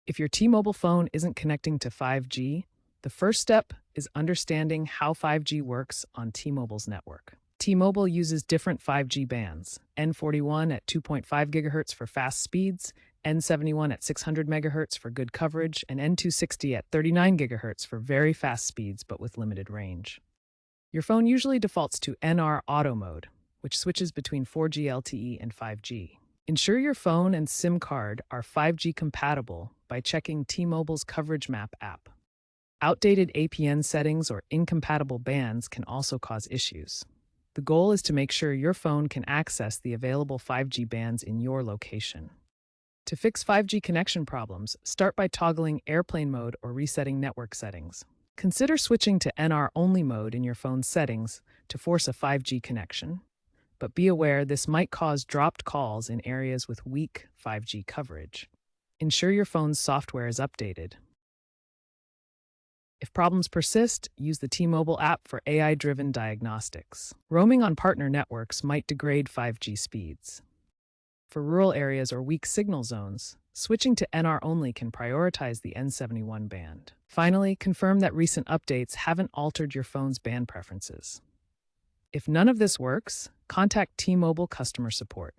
If your T-Mobile phone isn't connecting to 5G, the first step is understanding how 5G works on T-Mobile's network. T-Mobile uses different 5G bands: N41 at 2.5 GHz for fast speeds, N71 at 600 MHz for good coverage, and N260 at 39 GHz for very fast speeds but with limited range. Your phone usually defaults to NR Auto Mode, which switches between 4G LTE and 5G. Ensure your phone and SIM card are 5G compatible by checking T-Mobile's Coverage Map app. Outdated APN settings or incompatible bands can also cause issues. The goal is to make sure your phone can access the available 5G bands in your location. To fix 5G connection problems, start by toggling airplane mode or resetting network settings. Consider switching to NR-only mode in your phone's settings to force a 5G connection, but be aware this might cause dropped calls in areas with weak 5G coverage. Ensure your phone's software is updated. If problems persist, use the T-Mobile app for AI-driven diagnostics. Roaming on partner networks might degrade 5G speeds. For rural areas or weak signal zones, switching to NR only can prioritize the N71 band. Finally, confirm that recent updates haven't altered your phone's band preferences. If none of this works, contact T-Mobile customer support.